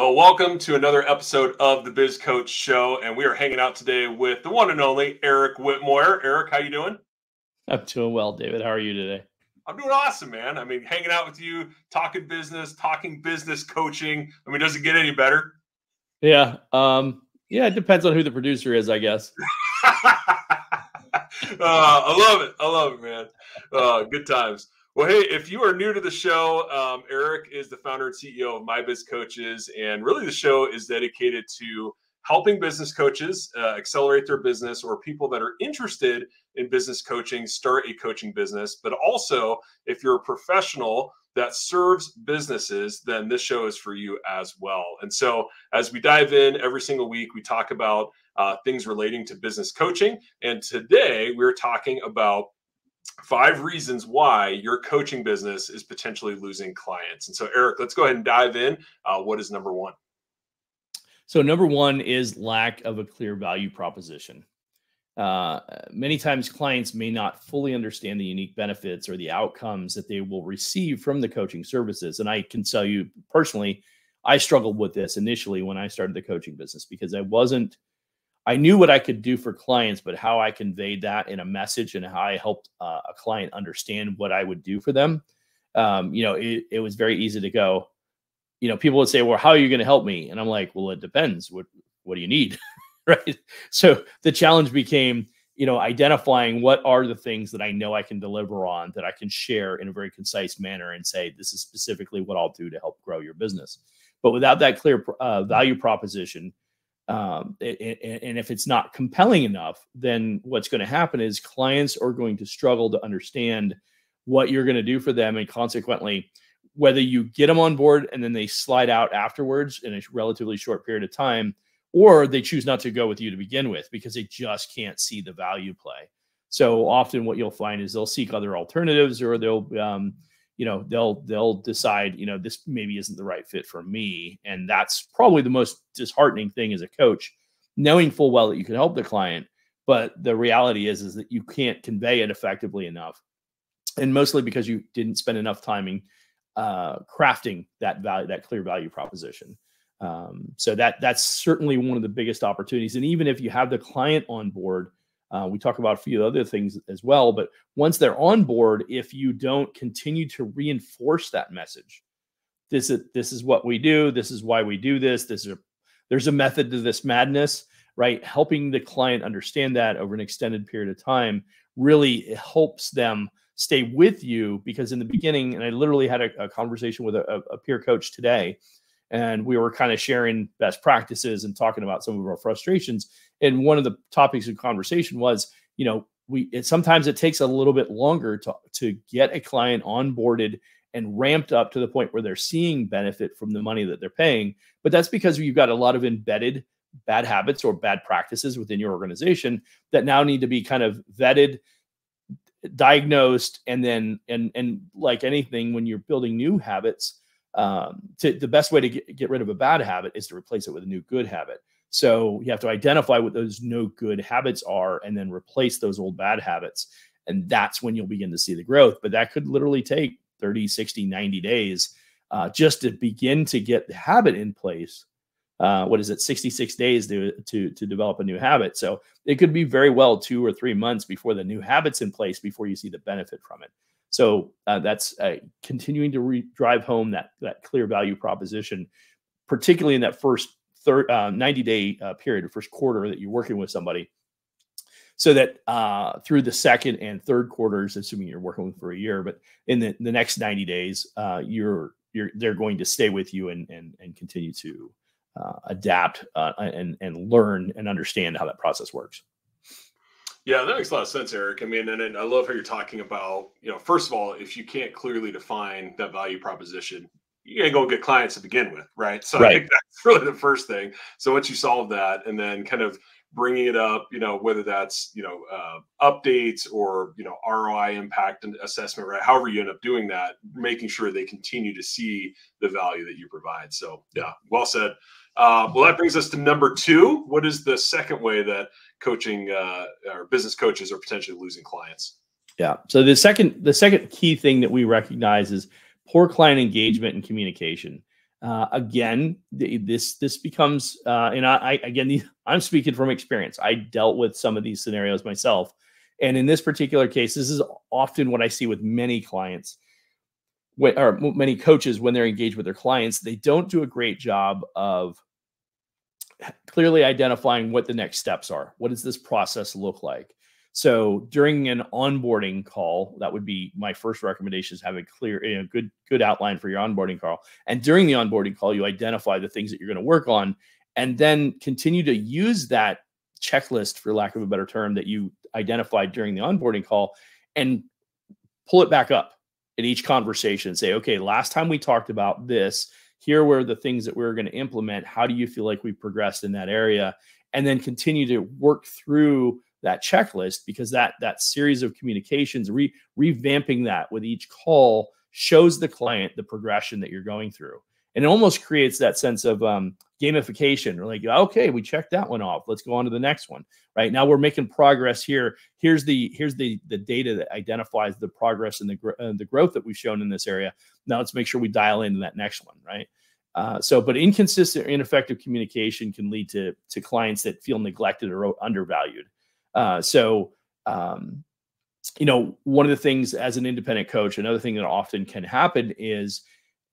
Well, welcome to another episode of the Biz Coach Show, and we are hanging out today with the one and only Eric Whitmore. Eric, how you doing? I'm doing well, David. How are you today? I'm doing awesome, man. I mean, hanging out with you, talking business coaching. I mean, does it get any better? Yeah. It depends on who the producer is, I guess. I love it, man. Good times. Well, hey, if you are new to the show, Eric is the founder and CEO of Biz Coaches, and really the show is dedicated to helping business coaches accelerate their business, or people that are interested in business coaching start a coaching business. But also, if you're a professional that serves businesses, then this show is for you as well. And so as we dive in every single week, we talk about things relating to business coaching. And today we're talking about 5 reasons why your coaching business is potentially losing clients. And so, Eric, let's go ahead and dive in. What is number 1? So number 1 is lack of a clear value proposition. Many times clients may not fully understand the unique benefits or the outcomes that they will receive from the coaching services. And I can tell you personally, I struggled with this initially when I started the coaching business, because I knew what I could do for clients, but how I conveyed that in a message and how I helped a client understand what I would do for them. It was very easy to go, people would say, well, how are you going to help me? And I'm like, well, it depends. What do you need? Right. So the challenge became, identifying what are the things that I know I can deliver on, that I can share in a very concise manner and say, this is specifically what I'll do to help grow your business. But without that clear value proposition, and if it's not compelling enough, then what's going to happen is clients are going to struggle to understand what you're going to do for them. And consequently, whether you get them on board and then they slide out afterwards in a relatively short period of time, or they choose not to go with you to begin with because they just can't see the value play. So often what you'll find is they'll seek other alternatives, or they'll decide, this maybe isn't the right fit for me. And that's probably the most disheartening thing as a coach, knowing full well that you can help the client, but the reality is that you can't convey it effectively enough. And mostly because you didn't spend enough time crafting that value, that clear value proposition. So that's certainly one of the biggest opportunities. And even if you have the client on board, we talk about a few other things as well, but once they're on board, if you don't continue to reinforce that message, this is what we do, this is why we do this, there's a method to this madness, right? Helping the client understand that over an extended period of time really helps them stay with you. Because in the beginning, and I literally had a conversation with a peer coach today, and we were kind of sharing best practices and talking about some of our frustrations. And one of the topics of conversation was, sometimes it takes a little bit longer to get a client onboarded and ramped up to the point where they're seeing benefit from the money that they're paying. But that's because you've got a lot of embedded bad habits or bad practices within your organization that now need to be kind of vetted, diagnosed, and then, and like anything, when you're building new habits, the best way to get rid of a bad habit is to replace it with a new good habit. So you have to identify what those no good habits are and then replace those old bad habits. And that's when you'll begin to see the growth. But that could literally take 30, 60, 90 days just to begin to get the habit in place. 66 days to develop a new habit. So it could be very well 2 or 3 months before the new habit's in place before you see the benefit from it. So that's continuing to drive home that clear value proposition, particularly in that first 90-day period, or first quarter that you're working with somebody, so that through the second and third quarters, assuming you're working with for a year, but in the next 90 days, they're going to stay with you and continue to adapt and learn and understand how that process works. Yeah, that makes a lot of sense, Eric. I mean, and I love how you're talking about, first of all, if you can't clearly define that value proposition, you ain't gonna get clients to begin with, right? So I think that's really the first thing. So once you solve that, and then kind of bringing it up, whether that's, updates or, ROI impact and assessment, right? However you end up doing that, making sure they continue to see the value that you provide. So yeah, well said. Well, that brings us to number 2. What is the second way that coaching or business coaches are potentially losing clients? Yeah. So the second key thing that we recognize is poor client engagement and communication. Again, this becomes, and I'm speaking from experience. I dealt with some of these scenarios myself. And in this particular case, this is often what I see with many clients, or many coaches when they're engaged with their clients. They don't do a great job of clearly identifying what the next steps are. What does this process look like? So during an onboarding call, that would be my first recommendation, is have a clear, good outline for your onboarding call. And during the onboarding call, you identify the things that you're going to work on, and then continue to use that checklist, for lack of a better term, that you identified during the onboarding call, and pull it back up in each conversation and say, okay, last time we talked about this, here were the things that we were going to implement. How do you feel like we progressed in that area? And then continue to work through that checklist, because that series of communications, revamping that with each call, shows the client the progression that you're going through. And it almost creates that sense of gamification. We're like, okay, we checked that one off. Let's go on to the next one. Right now, we're making progress here. Here's the data that identifies the progress and the growth that we've shown in this area. Now let's make sure we dial into that next one. Right. But inconsistent or ineffective communication can lead to clients that feel neglected or undervalued. One of the things as an independent coach, another thing that often can happen is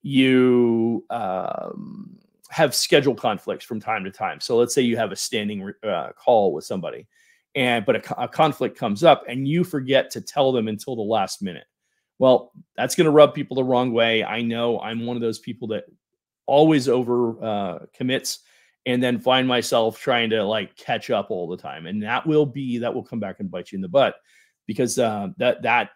you have schedule conflicts from time to time. So let's say you have a standing call with somebody, but a conflict comes up and you forget to tell them until the last minute. Well, that's going to rub people the wrong way. I know I'm one of those people that always over commits, and then find myself trying to catch up all the time. And that will come back and bite you in the butt, because that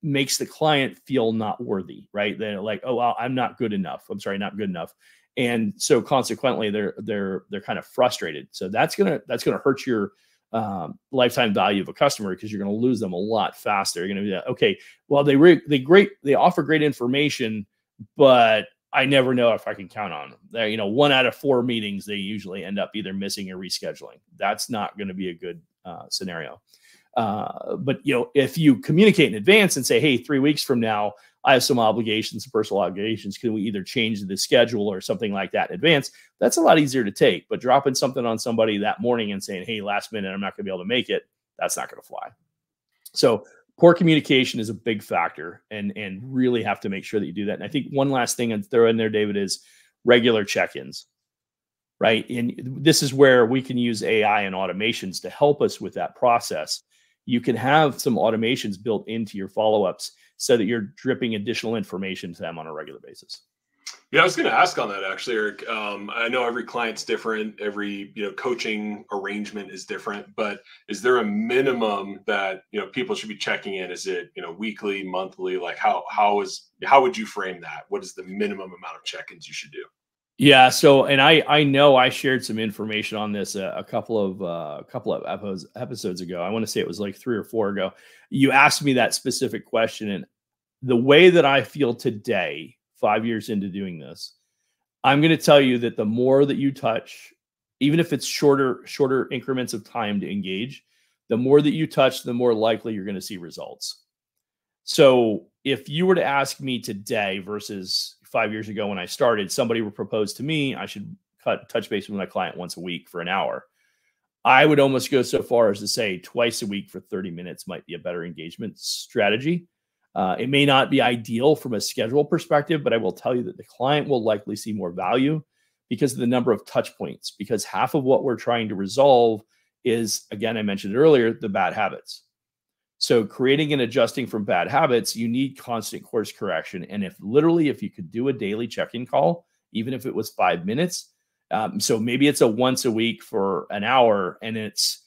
makes the client feel not worthy, right? They're like, oh, well, I'm not good enough. I'm sorry, not good enough. And so consequently they're kind of frustrated. So that's going to hurt your lifetime value of a customer, because you're going to lose them a lot faster. You're going to be like, okay, well, they offer great information, but I never know if I can count on them. They're, 1 out of 4 meetings, they usually end up either missing or rescheduling. That's not going to be a good scenario. But if you communicate in advance and say, hey, 3 weeks from now, I have some obligations, personal obligations. Can we either change the schedule or something like that in advance? That's a lot easier to take. But dropping something on somebody that morning and saying, hey, last minute, I'm not going to be able to make it, that's not going to fly. So poor communication is a big factor, and really have to make sure that you do that. And I think one last thing I'd throw in there, David, is regular check-ins, right? And this is where we can use AI and automations to help us with that process. You can have some automations built into your follow-ups so that you're dripping additional information to them on a regular basis. Yeah, I was going to ask on that actually, Eric. I know every client's different. Every coaching arrangement is different. But is there a minimum that people should be checking in? Is it weekly, monthly? Like how would you frame that? What is the minimum amount of check-ins you should do? Yeah. So, and I know I shared some information on this a couple of episodes ago. I want to say it was like 3 or 4 ago. You asked me that specific question, and the way that I feel today, 5 years into doing this, I'm going to tell you that the more that you touch, even if it's shorter increments of time to engage, the more that you touch, the more likely you're going to see results. So if you were to ask me today versus 5 years ago when I started, somebody would propose to me I should touch base with my client once a week for an hour, I would almost go so far as to say twice a week for 30 minutes might be a better engagement strategy. It may not be ideal from a schedule perspective, but I will tell you that the client will likely see more value because of the number of touch points, because half of what we're trying to resolve is, again, I mentioned earlier, the bad habits. So creating and adjusting from bad habits, you need constant course correction. And if you could do a daily check-in call, even if it was 5 minutes, so maybe it's a once a week for an hour, and it's,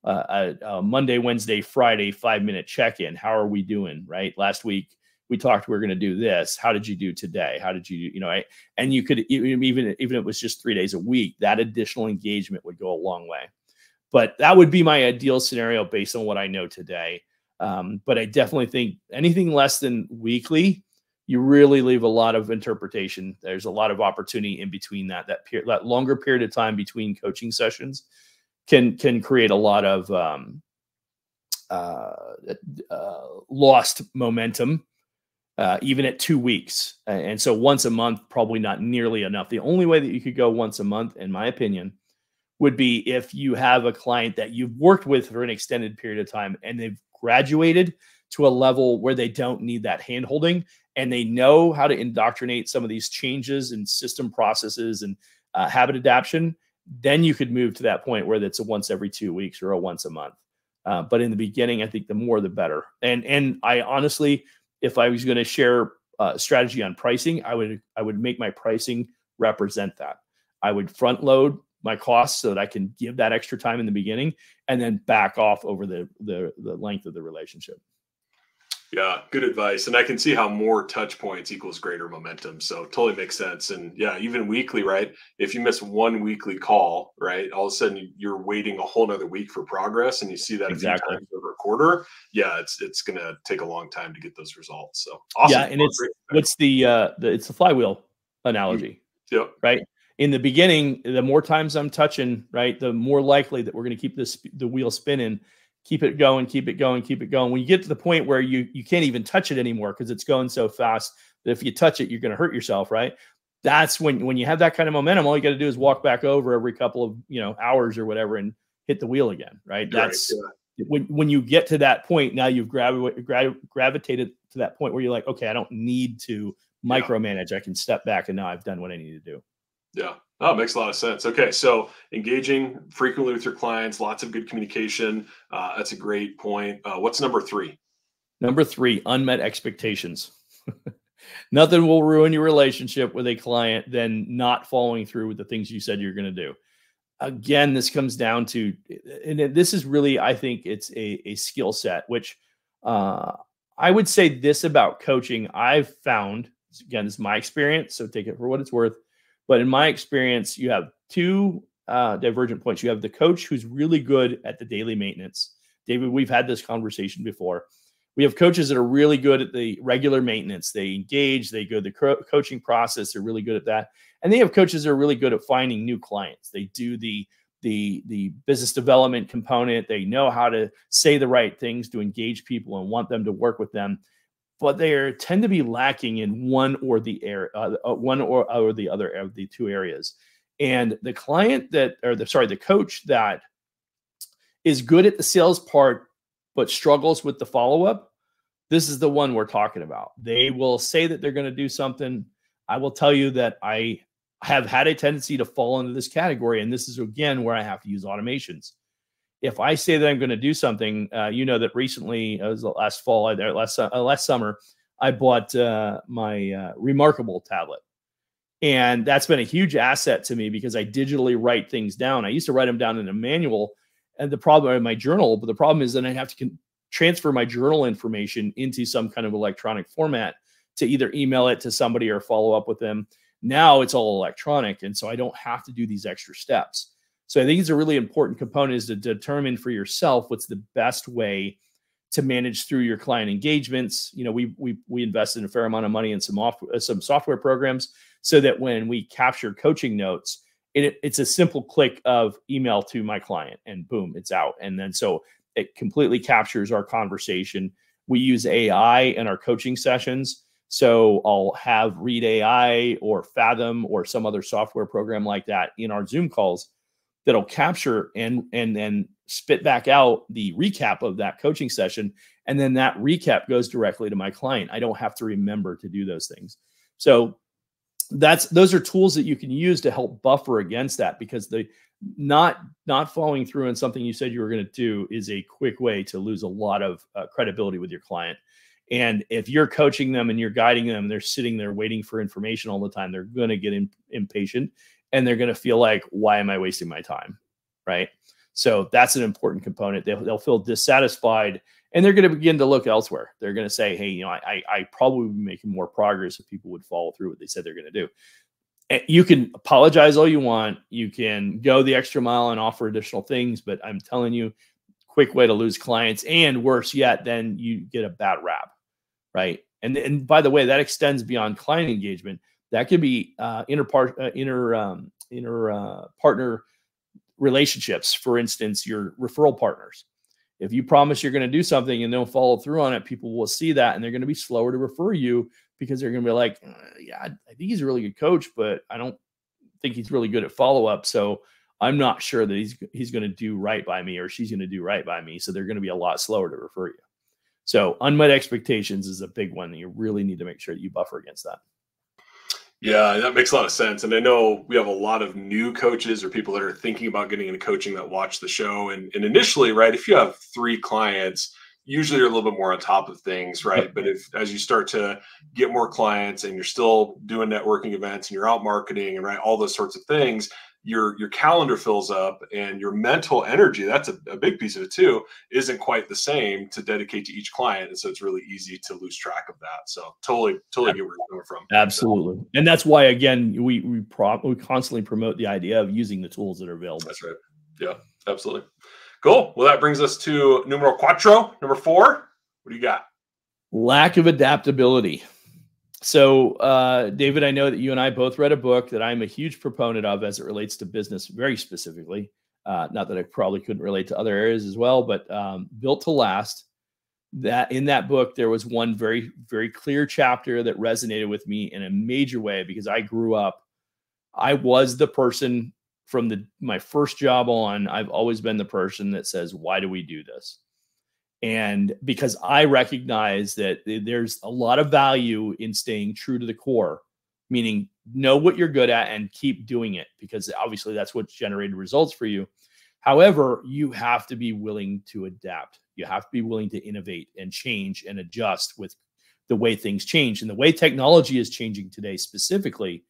a Monday, Wednesday, Friday, 5-minute check-in. How are we doing? Right. Last week we talked, we're going to do this. How did you do today? How did you, and you could, even if it was just 3 days a week, that additional engagement would go a long way. But that would be my ideal scenario based on what I know today. But I definitely think anything less than weekly, you really leave a lot of interpretation. There's a lot of opportunity in between that longer period of time between coaching sessions can create a lot of lost momentum even at 2 weeks. And so once a month, probably not nearly enough. The only way that you could go once a month, in my opinion, would be if you have a client that you've worked with for an extended period of time and they've graduated to a level where they don't need that handholding and they know how to indoctrinate some of these changes in system processes and habit adaptation. Then you could move to that point where it's a once every 2 weeks or a once a month. But in the beginning, I think the more the better. And I honestly, if I was going to share strategy on pricing, I would make my pricing represent that. I would front load my costs so that I can give that extra time in the beginning and then back off over the length of the relationship. Yeah, good advice. And I can see how more touch points equals greater momentum. So totally makes sense. And yeah, even weekly, right? If you miss one weekly call, right, all of a sudden you're waiting a whole nother week for progress, and you see that Exactly. a few times over a quarter. Yeah, it's going to take a long time to get those results. So awesome. Yeah, and it's the flywheel analogy. Yep. Right. In the beginning, the more times I'm touching, right, the more likely that we're going to keep the wheel spinning. Keep it going, keep it going, keep it going. When you get to the point where you can't even touch it anymore because it's going so fast that if you touch it, you're going to hurt yourself, right? That's when you have that kind of momentum, all you got to do is walk back over every couple of hours or whatever and hit the wheel again, right? That's when you get to that point, now you've gravitated to that point where you're like, okay, I don't need to micromanage. I can step back and now I've done what I need to do. Yeah. Oh, it makes a lot of sense. Okay. So engaging frequently with your clients, lots of good communication. That's a great point. What's number 3? Number 3, unmet expectations. Nothing will ruin your relationship with a client than not following through with the things you said you're going to do. Again, this comes down to, and this is really, I think it's a skill set, which I would say this about coaching. I've found, again, this is my experience, so take it for what it's worth. But in my experience, you have 2 divergent points. You have the coach who's really good at the daily maintenance. David, we've had this conversation before. We have coaches that are really good at the regular maintenance. They engage, they go the coaching process. They're really good at that. And they have coaches that are really good at finding new clients. They do the business development component. They know how to say the right things to engage people and want them to work with them. But they tend to be lacking in one or the other of the 2 areas. And the the coach that is good at the sales part but struggles with the follow-up, this is the one we're talking about. They will say that they're going to do something. I will tell you that I have had a tendency to fall into this category, and this is again where I have to use automations. If I say that I'm going to do something, that recently, it was last fall, last summer, I bought my Remarkable tablet. And that's been a huge asset to me because I digitally write things down. I used to write them down in a manual and in my journal, but the problem is then I have to transfer my journal information into some kind of electronic format to either email it to somebody or follow up with them. Now it's all electronic, and so I don't have to do these extra steps. So I think it's a really important component is to determine for yourself what's the best way to manage through your client engagements. We invested in a fair amount of money in some software programs so that when we capture coaching notes, it's a simple click of email to my client and boom, it's out. And then so it completely captures our conversation. We use AI in our coaching sessions. So I'll have Read AI or Fathom or some other software program like that in our Zoom calls that'll capture and then spit back out the recap of that coaching session. And then that recap goes directly to my client. I don't have to remember to do those things. So those are tools that you can use to help buffer against that, because the not following through on something you said you were going to do is a quick way to lose a lot of credibility with your client. And if you're coaching them and you're guiding them, they're sitting there waiting for information all the time, they're going to get impatient. And they're going to feel like, why am I wasting my time? Right. So that's an important component. They'll feel dissatisfied and they're going to begin to look elsewhere. They're going to say, hey, I probably would be making more progress if people would follow through what they said they're going to do. And you can apologize all you want. You can go the extra mile and offer additional things, but I'm telling you, quick way to lose clients, and worse yet, then you get a bad rap. Right. And by the way, that extends beyond client engagement. That could be inner partner relationships. For instance, your referral partners. If you promise you're going to do something and don't follow through on it, people will see that and they're going to be slower to refer you because they're going to be like, yeah, I think he's a really good coach, but I don't think he's really good at follow-up. So I'm not sure that he's going to do right by me or she's going to do right by me. So they're going to be a lot slower to refer you. So unmet expectations is a big one that you really need to make sure that you buffer against that. Yeah, that makes a lot of sense. And I know we have a lot of new coaches or people that are thinking about getting into coaching that watch the show. And initially, right, if you have 3 clients, usually you're a little bit more on top of things, right? But as you start to get more clients and you're still doing networking events and you're out marketing and all those sorts of things, your calendar fills up and your mental energy, that's a big piece of it too, isn't quite the same to dedicate to each client. And so it's really easy to lose track of that. So totally get where you're coming from. Absolutely. And that's why, again, we constantly promote the idea of using the tools that are available. That's right. Yeah, absolutely. Cool. Well, that brings us to numero cuatro, number 4. What do you got? Lack of adaptability. So, David, I know that you and I both read a book that I'm a huge proponent of as it relates to business, very specifically. Not that I probably couldn't relate to other areas as well, but Built to Last. That in that book, there was one very, very clear chapter that resonated with me in a major way because I grew up. I was the person from my first job on. I've always been the person that says, "Why do we do this?" And because I recognize that there's a lot of value in staying true to the core, meaning know what you're good at and keep doing it, because obviously that's what's generated results for you. However, you have to be willing to adapt. You have to be willing to innovate and change and adjust with the way things change. And the way technology is changing today specifically,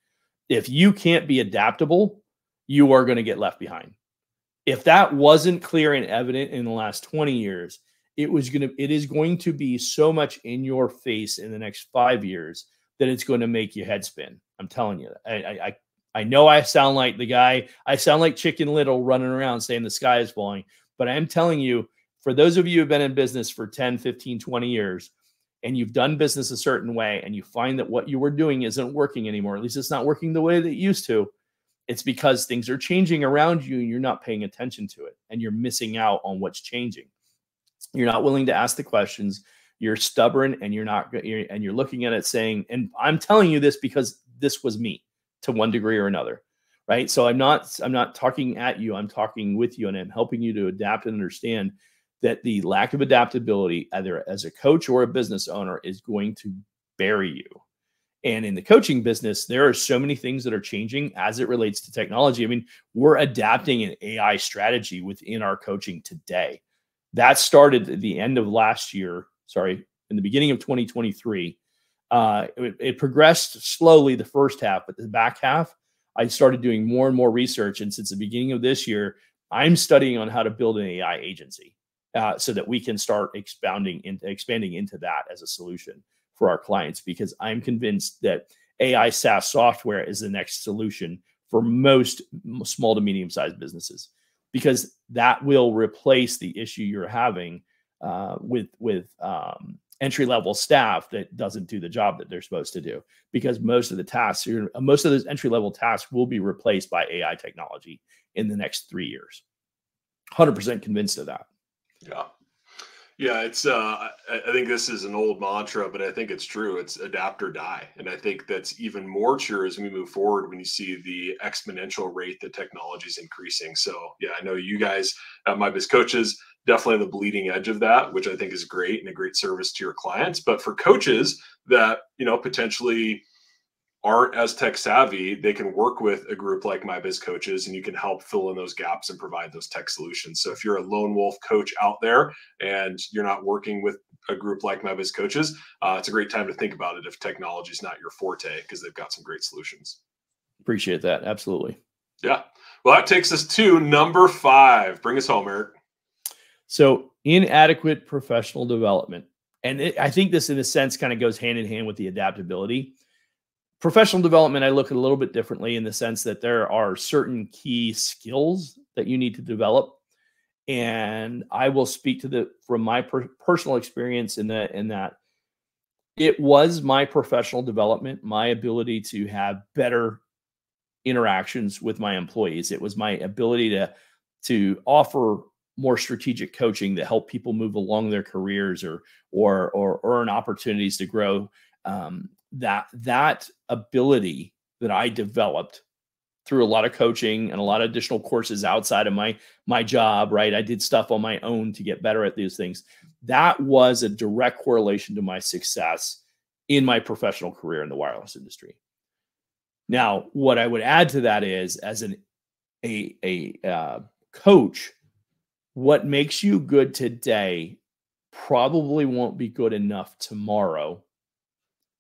if you can't be adaptable, you are going to get left behind. If that wasn't clear and evident in the last 20 years, it is going to be so much in your face in the next 5 years that it's going to make your head spin. I'm telling you. I know I sound like the guy. I sound like Chicken Little running around saying the sky is falling. But I'm telling you, for those of you who have been in business for 10, 15, 20 years, and you've done business a certain way, and you find that what you were doing isn't working anymore, at least it's not working the way that it used to, it's because things are changing around you and you're not paying attention to it. And you're missing out on what's changing. You're not willing to ask the questions. You're stubborn, and you're looking at it saying, and I'm telling you this because this was me to one degree or another, right? So I'm not talking at you. I'm talking with you, and I'm helping you to adapt and understand that the lack of adaptability, either as a coach or a business owner, is going to bury you. And in the coaching business, there are so many things that are changing as it relates to technology. I mean, we're adapting an AI strategy within our coaching today. That started at the end of last year, in the beginning of 2023. It progressed slowly the first half, but the back half, I started doing more and more research. And since the beginning of this year, I'm studying on how to build an AI agency so that we can start expanding into that as a solution for our clients, because I'm convinced that AI SaaS software is the next solution for most small to medium-sized businesses, because that will replace the issue you're having with entry-level staff that doesn't do the job that they're supposed to do, because most of those entry-level tasks will be replaced by AI technology in the next 3 years. 100% convinced of that. Yeah, it's I think this is an old mantra, but I think it's true. It's adapt or die. And I think that's even more true as we move forward when you see the exponential rate that technology is increasing. So yeah, I know you guys at My Biz Coaches, definitely the bleeding edge of that, which I think is great and a great service to your clients. But for coaches that, potentially aren't as tech savvy, they can work with a group like My Biz Coaches, and you can help fill in those gaps and provide those tech solutions. So if you're a lone wolf coach out there and you're not working with a group like My Biz Coaches, it's a great time to think about it if technology is not your forte, because they've got some great solutions. Appreciate that. Absolutely. Yeah. Well, that takes us to number 5. Bring us home, Eric. So inadequate professional development. And I think this, in a sense, kind of goes hand in hand with the adaptability. Professional development, I look at a little bit differently in the sense that there are certain key skills that you need to develop. And I will speak to from my personal experience in that it was my professional development, my ability to have better interactions with my employees. It was my ability to offer more strategic coaching that help people move along their careers or earn opportunities to grow. That ability that I developed through a lot of coaching and a lot of additional courses outside of my job, right? I did stuff on my own to get better at these things. That was a direct correlation to my success in my professional career in the wireless industry. Now, what I would add to that is, as a coach, what makes you good today probably won't be good enough tomorrow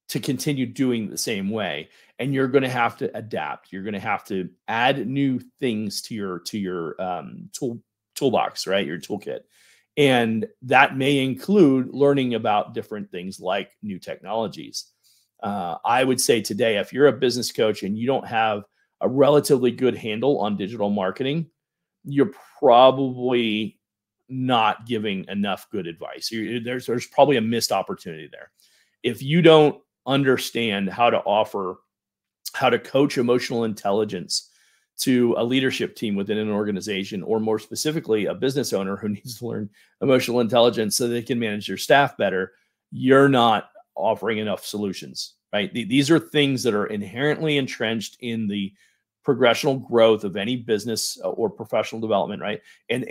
to continue doing the same way. And you're going to have to adapt. You're going to have to add new things to your toolbox, right? Your toolkit. And that may include learning about different things like new technologies. I would say today, if you're a business coach and you don't have a relatively good handle on digital marketing, you're probably not giving enough good advice. There's probably a missed opportunity there. If you don't understand how to coach emotional intelligence to a leadership team within an organization, or more specifically, a business owner who needs to learn emotional intelligence so they can manage their staff better, you're not offering enough solutions, right? These are things that are inherently entrenched in the progressional growth of any business or professional development, right? And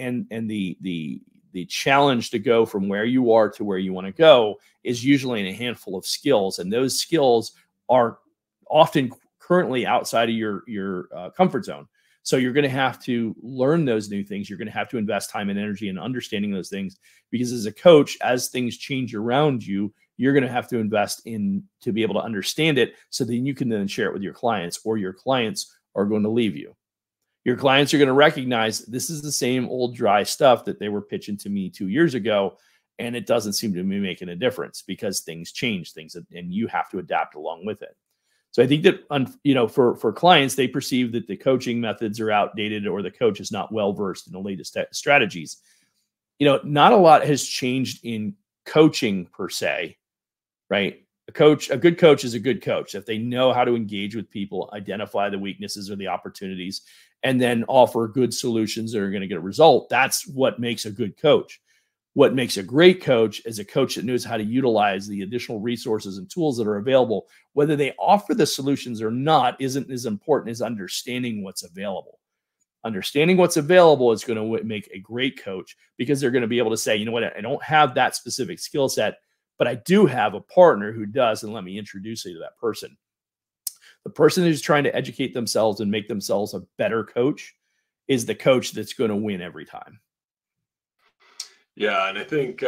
the challenge to go from where you are to where you want to go is usually in a handful of skills, and those skills are often currently outside of your comfort zone. So you're going to have to learn those new things. You're going to have to invest time and energy in understanding those things, because as a coach, as things change around you, you're going to have to invest in to be able to understand it, so that you can then share it with your clients, or your clients are going to leave you. Your clients are going to recognize this is the same old dry stuff that they were pitching to me 2 years ago, and it doesn't seem to be making a difference, because things change, and you have to adapt along with it. So I think that, for clients, they perceive that the coaching methods are outdated, or the coach is not well versed in the latest strategies. Not a lot has changed in coaching per se, right? A good coach is a good coach if they know how to engage with people, identify the weaknesses or the opportunities, and then offer good solutions that are going to get a result. That's what makes a good coach. What makes a great coach is a coach that knows how to utilize the additional resources and tools that are available. Whether they offer the solutions or not isn't as important as understanding what's available. Understanding what's available is going to make a great coach, because they're going to be able to say, you know what, I don't have that specific skill set, but I do have a partner who does, and let me introduce you to that person. The person who's trying to educate themselves and make themselves a better coach is the coach that's going to win every time. Yeah, and I think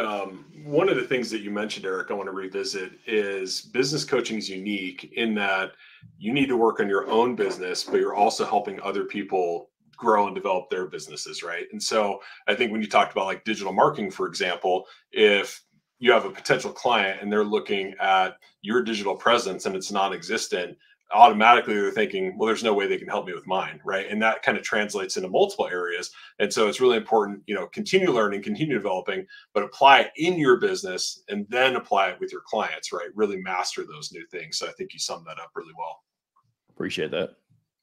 one of the things that you mentioned, Eric, I want to revisit is business coaching is unique in that you need to work on your own business, but you're also helping other people grow and develop their businesses, right? And so I think when you talked about like digital marketing, for example, if you have a potential client and they're looking at your digital presence and it's non-existent, automatically they're thinking, well, there's no way they can help me with mine, right? And that kind of translates into multiple areas. And so it's really important, continue learning, continue developing, but apply it in your business and then apply it with your clients, right? Really master those new things. So I think you summed that up really well. Appreciate that.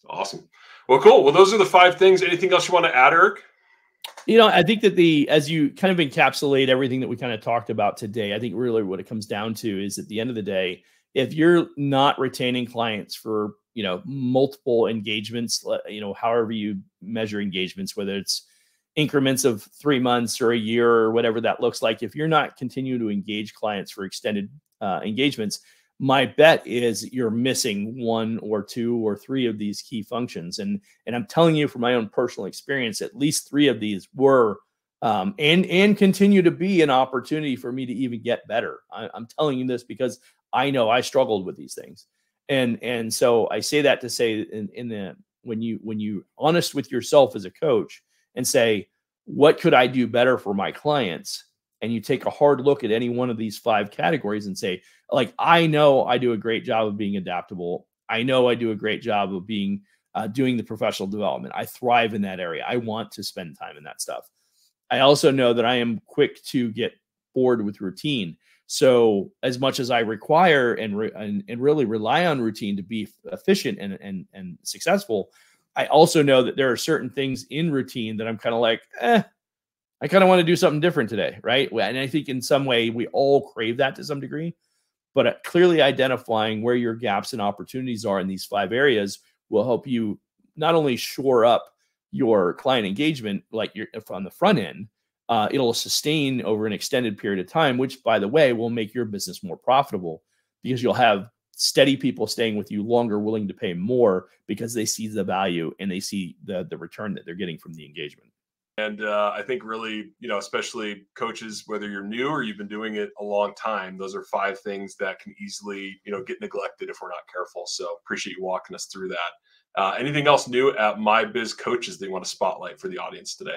Awesome. Well, cool. Well, those are the 5 things. Anything else you want to add, Eric? I think that as you kind of encapsulate everything that we kind of talked about today, I think really what it comes down to is, at the end of the day, if you're not retaining clients for, multiple engagements, however you measure engagements, whether it's increments of 3 months or a year or whatever that looks like, if you're not continuing to engage clients for extended engagements, my bet is you're missing 1 or 2 or 3 of these key functions. And I'm telling you from my own personal experience, at least 3 of these were and continue to be an opportunity for me to even get better. I'm telling you this because I know I struggled with these things. And so I say that to say when you honest with yourself as a coach and say, what could I do better for my clients? And you take a hard look at any one of these 5 categories and say, like, I know I do a great job of being adaptable. I know I do a great job of being doing the professional development. I thrive in that area. I want to spend time in that stuff. I also know that I am quick to get bored with routine. So as much as I require and really rely on routine to be efficient and successful, I also know that there are certain things in routine that I'm kind of like, I kind of want to do something different today, right? And I think in some way we all crave that to some degree, but clearly identifying where your gaps and opportunities are in these 5 areas will help you not only shore up your client engagement, like you're on the front end, it'll sustain over an extended period of time, which, by the way, will make your business more profitable because you'll have steady people staying with you longer, willing to pay more because they see the value and they see the return that they're getting from the engagement. And I think really, especially coaches, whether you're new or you've been doing it a long time, those are 5 things that can easily, get neglected if we're not careful. So appreciate you walking us through that. Anything else new at My Biz Coaches that you want to spotlight for the audience today?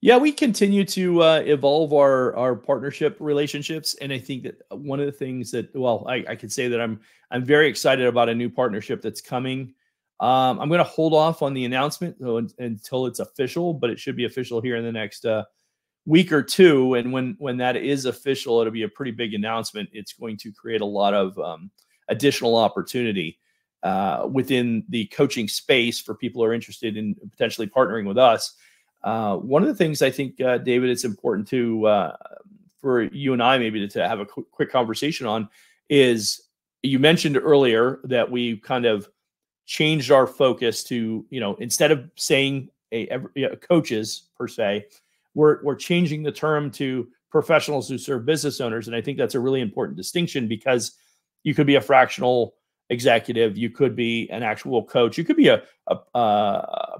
Yeah, we continue to evolve our partnership relationships, and I think that one of the things that, well, I could say that I'm very excited about a new partnership that's coming. I'm going to hold off on the announcement until it's official, but it should be official here in the next week or 2. And when that is official, it'll be a pretty big announcement. It's going to create a lot of additional opportunity within the coaching space for people who are interested in potentially partnering with us. One of the things I think, David, it's important for you and I maybe to have a quick conversation on is, you mentioned earlier that we kind of changed our focus to, instead of saying coaches per se, we're changing the term to professionals who serve business owners. And I think that's a really important distinction, because you could be a fractional executive, you could be an actual coach, you could be a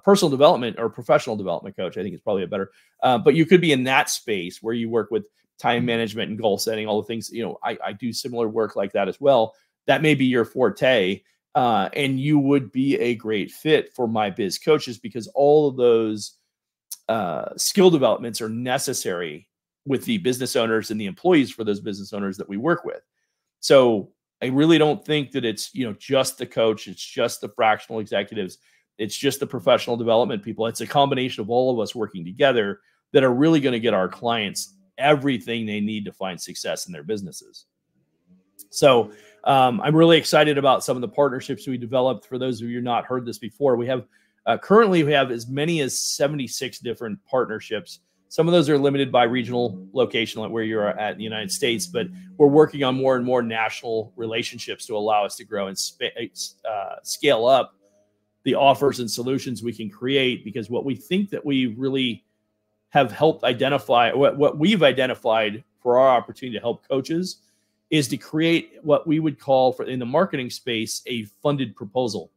personal development or professional development coach. I think it's probably a better, but you could be in that space where you work with time management and goal setting, all the things. I do similar work like that as well. That may be your forte. And you would be a great fit for My Biz Coaches, because all of those skill developments are necessary with the business owners and the employees for those business owners that we work with. So I really don't think that it's, just the coach, it's just the fractional executives, it's just the professional development people. It's a combination of all of us working together that are really going to get our clients everything they need to find success in their businesses. So I'm really excited about some of the partnerships we developed. For those of you who have not heard this before, we have currently as many as 76 different partnerships. Some of those are limited by regional location, like where you're at in the United States, but we're working on more and more national relationships to allow us to grow and scale up the offers and solutions we can create. Because what we think that we really have helped identify, what we've identified for our opportunity to help coaches, is to create what we would call, in the marketing space, a funded proposal.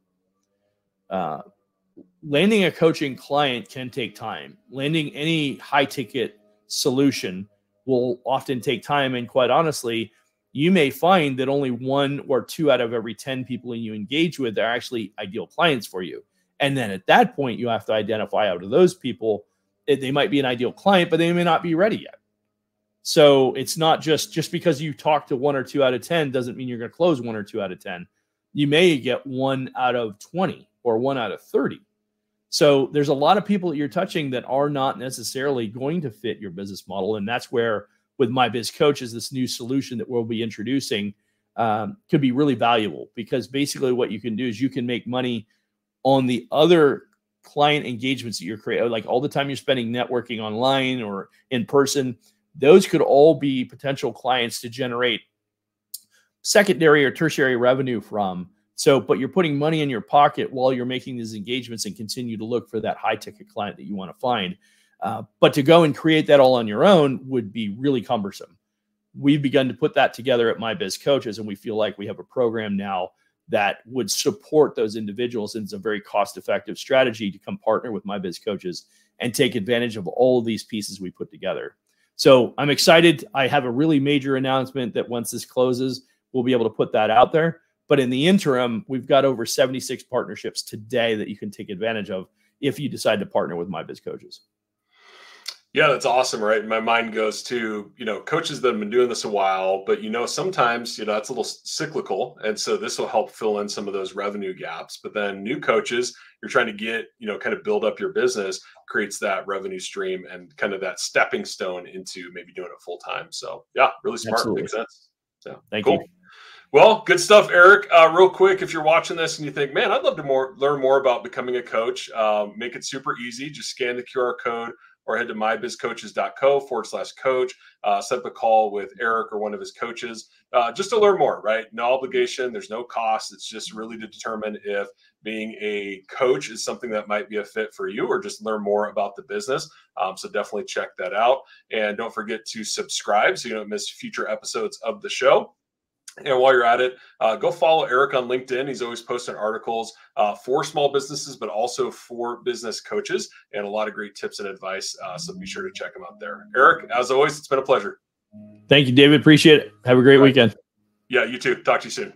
Landing a coaching client can take time. Landing any high ticket solution will often take time. And quite honestly, you may find that only 1 or 2 out of every 10 people you engage with are actually ideal clients for you. And then at that point, you have to identify out of those people, they might be an ideal client, but they may not be ready yet. So it's not just because you talk to 1 or 2 out of 10 doesn't mean you're going to close 1 or 2 out of 10. You may get 1 out of 20 or 1 out of 30. So there's a lot of people that you're touching that are not necessarily going to fit your business model. And that's where, with My Biz Coaches, this new solution that we'll be introducing could be really valuable, because basically what you can do is you can make money on the other client engagements that you're creating, like all the time you're spending networking online or in person. Those could all be potential clients to generate secondary or tertiary revenue from. So, but you're putting money in your pocket while you're making these engagements and continue to look for that high ticket client that you want to find. But to go and create that all on your own would be really cumbersome. We've begun to put that together at My Biz Coaches, and we feel like we have a program now that would support those individuals. And it's a very cost-effective strategy to come partner with My Biz Coaches and take advantage of all of these pieces we put together. So I'm excited. I have a really major announcement that once this closes, we'll be able to put that out there. But in the interim, we've got over 76 partnerships today that you can take advantage of if you decide to partner with My Biz Coaches. Yeah, that's awesome, right? My mind goes to, coaches that have been doing this a while, but, sometimes, that's a little cyclical. And so this will help fill in some of those revenue gaps. But then new coaches, you're trying to get, kind of build up your business, creates that revenue stream and kind of that stepping stone into maybe doing it full time. So yeah, really smart. Absolutely. Makes sense. So Thank you. Well, good stuff, Eric. Real quick, if you're watching this and you think, man, I'd love to learn more about becoming a coach, make it super easy. Just scan the QR code, or head to mybizcoaches.co/coach. Set up a call with Eric or one of his coaches just to learn more, right? No obligation. There's no cost. It's just really to determine if being a coach is something that might be a fit for you, or just learn more about the business. So definitely check that out. And don't forget to subscribe so you don't miss future episodes of the show. And while you're at it, go follow Eric on LinkedIn. He's always posting articles for small businesses, but also for business coaches, and a lot of great tips and advice. So be sure to check him out there. Eric, as always, it's been a pleasure. Thank you, David. Appreciate it. Have a great weekend. Yeah, you too. Talk to you soon.